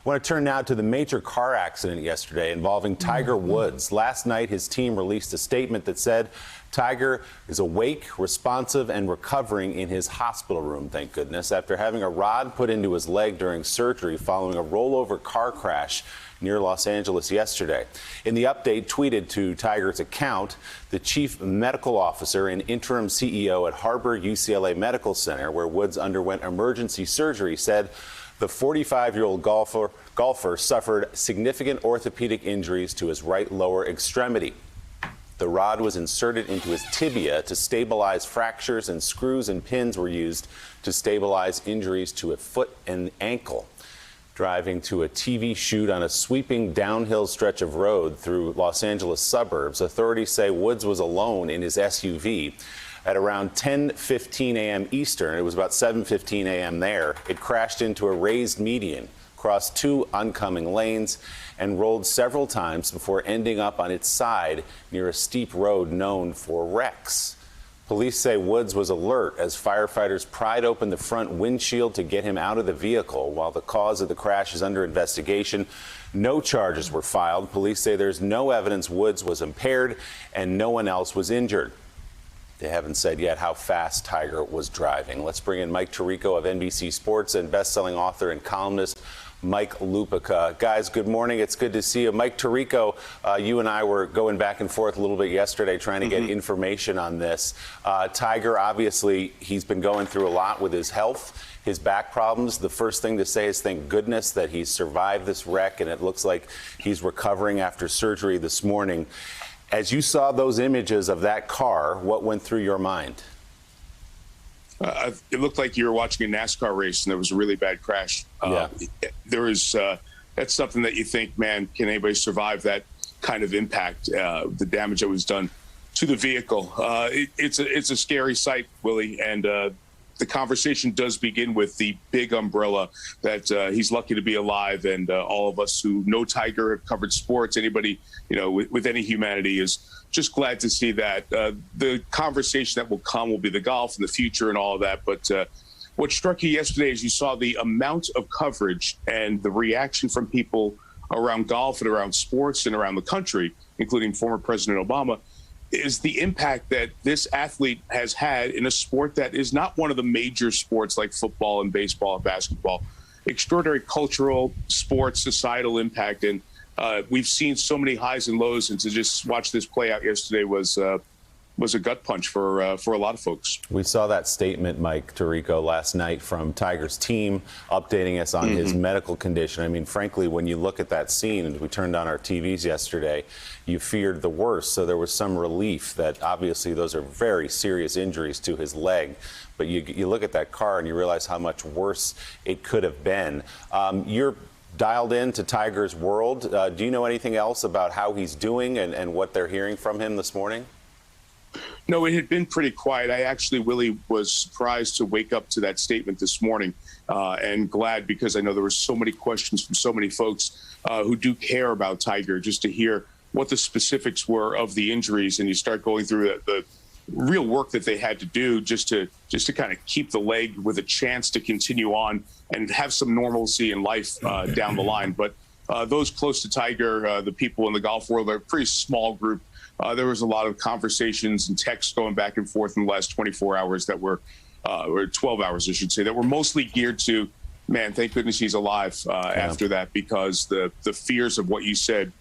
I want to turn now to the major car accident yesterday involving Tiger Woods. Last night, his team released a statement that said Tiger is awake, responsive, and recovering in his hospital room, thank goodness, after having a rod put into his leg during surgery following a rollover car crash near Los Angeles yesterday. In the update tweeted to Tiger's account, the chief medical officer and interim CEO at Harbor UCLA Medical Center, where Woods underwent emergency surgery, said the 45-year-old golfer suffered significant orthopedic injuries to his right lower extremity. The rod was inserted into his tibia to stabilize fractures, and screws and pins were used to stabilize injuries to a foot and ankle. Driving to a TV shoot on a sweeping downhill stretch of road through Los Angeles suburbs, authorities say Woods was alone in his SUV. At around 10:15 a.m. Eastern, it was about 7:15 a.m. there, it crashed into a raised median, crossed two oncoming lanes, and rolled several times before ending up on its side near a steep road known for wrecks. Police say Woods was alert as firefighters pried open the front windshield to get him out of the vehicle. While the cause of the crash is under investigation, no charges were filed. Police say there's no evidence Woods was impaired and no one else was injured. They haven't said yet how fast Tiger was driving. Let's bring in Mike Tirico of NBC Sports and best-selling author and columnist Mike Lupica. Guys, good morning. It's good to see you. Mike Tirico, you and I were going back and forth a little bit yesterday trying to get information on this. Tiger, obviously, he's been going through a lot with his health, his back problems. The first thing to say is thank goodness that he's survived this wreck, and it looks like he's recovering after surgery this morning. As you saw those images of that car, what went through your mind? It looked like you were watching a NASCAR race and there was a really bad crash. That's something that you think, man, can anybody survive that kind of impact, the damage that was done to the vehicle? It's a scary sight, Willie, and the conversation does begin with the big umbrella that he's lucky to be alive, and all of us who know Tiger, have covered sports, anybody with any humanity is just glad to see that. The conversation that will come will be the golf and the future and all of that. But what struck you yesterday is you saw the amount of coverage and the reaction from people around golf and around sports and around the country, including former President Obama, is the impact that this athlete has had in a sport that is not one of the major sports like football and baseball and basketball. Extraordinary cultural, sports, societal impact. And we've seen so many highs and lows, and to just watch this play out yesterday was a gut punch for a lot of folks. We saw that statement, Mike Tirico, last night from Tiger's team updating us on his medical condition. I mean, frankly, when you look at that scene, and we turned on our TVs yesterday, you feared the worst. So there was some relief that obviously those are very serious injuries to his leg. But you look at that car and you realize how much worse it could have been. You're dialed into Tiger's world. Do you know anything else about how he's doing and what they're hearing from him this morning? No, it had been pretty quiet. I actually, Willie, was surprised to wake up to that statement this morning, and glad, because I know there were so many questions from so many folks who do care about Tiger, just to hear what the specifics were of the injuries. And you start going through the real work that they had to do just to kind of keep the leg with a chance to continue on and have some normalcy in life down the line. But those close to Tiger, the people in the golf world, are a pretty small group. There was a lot of conversations and texts going back and forth in the last 24 hours that were, or 12 hours, I should say, that were mostly geared to, man, thank goodness he's alive after that, because the fears of what you said,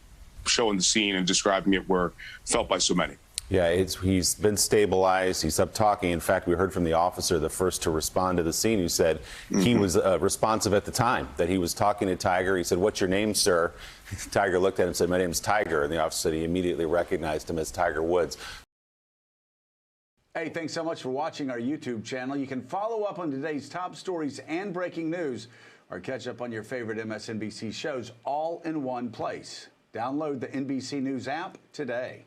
showing the scene and describing it, were felt by so many. Yeah, he's been stabilized. He's up talking. In fact, we heard from the officer, the first to respond to the scene, who said he was responsive at the time, that he was talking to Tiger. He said, "What's your name, sir?" Tiger looked at him and said, "My name's Tiger." And the officer said he immediately recognized him as Tiger Woods. Hey, thanks so much for watching our YouTube channel. You can follow up on today's top stories and breaking news, or catch up on your favorite MSNBC shows all in one place. Download the NBC News app today.